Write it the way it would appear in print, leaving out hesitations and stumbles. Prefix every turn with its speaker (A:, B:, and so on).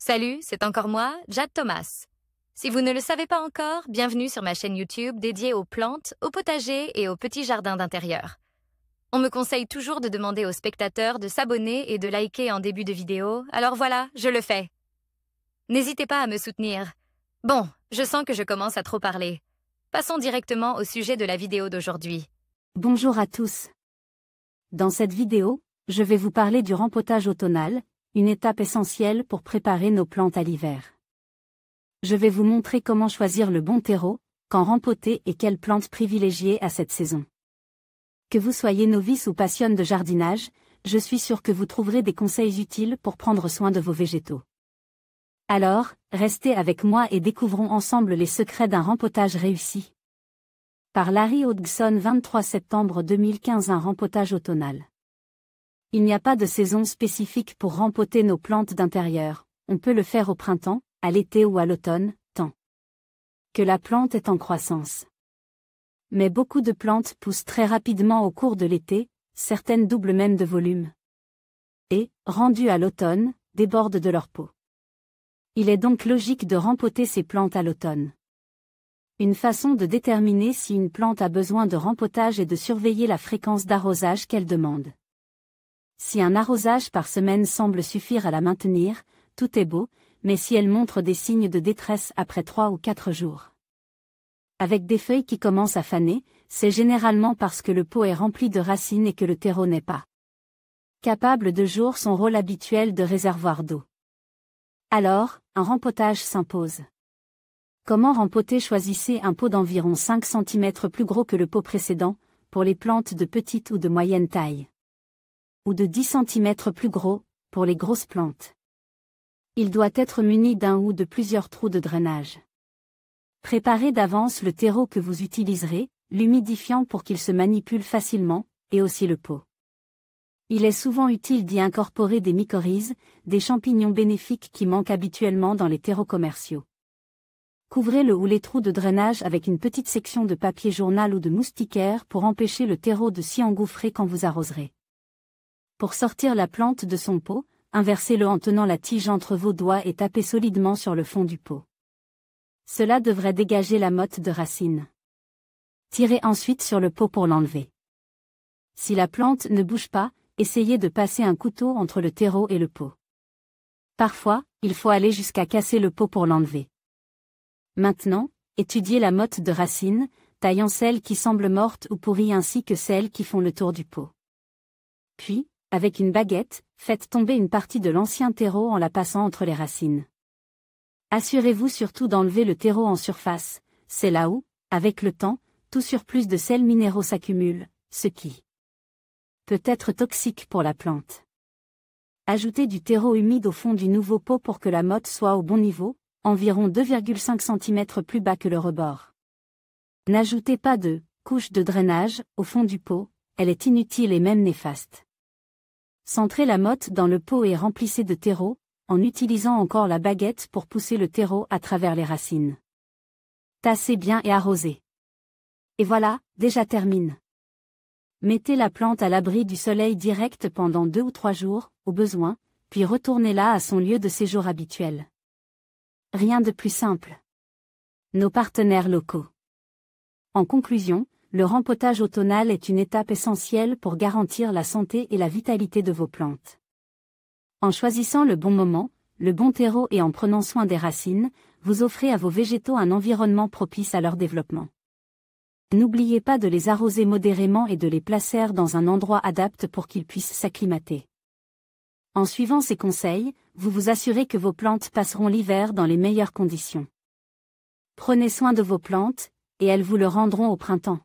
A: Salut, c'est encore moi, Jade Thomas. Si vous ne le savez pas encore, bienvenue sur ma chaîne YouTube dédiée aux plantes, aux potagers et aux petits jardins d'intérieur. On me conseille toujours de demander aux spectateurs de s'abonner et de liker en début de vidéo, alors voilà, je le fais. N'hésitez pas à me soutenir. Bon, je sens que je commence à trop parler. Passons directement au sujet de la vidéo d'aujourd'hui.
B: Bonjour à tous. Dans cette vidéo, je vais vous parler du rempotage automnal, une étape essentielle pour préparer nos plantes à l'hiver. Je vais vous montrer comment choisir le bon terreau, quand rempoter et quelles plantes privilégier à cette saison. Que vous soyez novice ou passionné de jardinage, je suis sûr que vous trouverez des conseils utiles pour prendre soin de vos végétaux. Alors, restez avec moi et découvrons ensemble les secrets d'un rempotage réussi. Par Larry Hodgson, 23 septembre 2015. Un rempotage automnal. Il n'y a pas de saison spécifique pour rempoter nos plantes d'intérieur, on peut le faire au printemps, à l'été ou à l'automne, tant que la plante est en croissance. Mais beaucoup de plantes poussent très rapidement au cours de l'été, certaines doublent même de volume. Et, rendues à l'automne, débordent de leur peau. Il est donc logique de rempoter ces plantes à l'automne. Une façon de déterminer si une plante a besoin de rempotage est de surveiller la fréquence d'arrosage qu'elle demande. Si un arrosage par semaine semble suffire à la maintenir, tout est beau, mais si elle montre des signes de détresse après 3 ou 4 jours, avec des feuilles qui commencent à faner, c'est généralement parce que le pot est rempli de racines et que le terreau n'est pas capable de jouer son rôle habituel de réservoir d'eau. Alors, un rempotage s'impose. Comment rempoter? Choisissez un pot d'environ 5 cm plus gros que le pot précédent, pour les plantes de petite ou de moyenne taille. Ou de 10 cm plus gros, pour les grosses plantes. Il doit être muni d'un ou de plusieurs trous de drainage. Préparez d'avance le terreau que vous utiliserez, l'humidifiant pour qu'il se manipule facilement, et aussi le pot. Il est souvent utile d'y incorporer des mycorhizes, des champignons bénéfiques qui manquent habituellement dans les terreaux commerciaux. Couvrez le ou les trous de drainage avec une petite section de papier journal ou de moustiquaire pour empêcher le terreau de s'y engouffrer quand vous arroserez. Pour sortir la plante de son pot, inversez-le en tenant la tige entre vos doigts et tapez solidement sur le fond du pot. Cela devrait dégager la motte de racines. Tirez ensuite sur le pot pour l'enlever. Si la plante ne bouge pas, essayez de passer un couteau entre le terreau et le pot. Parfois, il faut aller jusqu'à casser le pot pour l'enlever. Maintenant, étudiez la motte de racines, taillant celles qui semblent mortes ou pourries ainsi que celles qui font le tour du pot. Puis, avec une baguette, faites tomber une partie de l'ancien terreau en la passant entre les racines. Assurez-vous surtout d'enlever le terreau en surface, c'est là où, avec le temps, tout surplus de sels minéraux s'accumule, ce qui peut être toxique pour la plante. Ajoutez du terreau humide au fond du nouveau pot pour que la motte soit au bon niveau, environ 2,5 cm plus bas que le rebord. N'ajoutez pas de couche de drainage au fond du pot, elle est inutile et même néfaste. Centrez la motte dans le pot et remplissez de terreau, en utilisant encore la baguette pour pousser le terreau à travers les racines. Tassez bien et arrosez. Et voilà, déjà termine. Mettez la plante à l'abri du soleil direct pendant 2 ou 3 jours, au besoin, puis retournez-la à son lieu de séjour habituel. Rien de plus simple. Nos partenaires locaux. En conclusion, le rempotage automnal est une étape essentielle pour garantir la santé et la vitalité de vos plantes. En choisissant le bon moment, le bon terreau et en prenant soin des racines, vous offrez à vos végétaux un environnement propice à leur développement. N'oubliez pas de les arroser modérément et de les placer dans un endroit adapté pour qu'ils puissent s'acclimater. En suivant ces conseils, vous vous assurez que vos plantes passeront l'hiver dans les meilleures conditions. Prenez soin de vos plantes, et elles vous le rendront au printemps.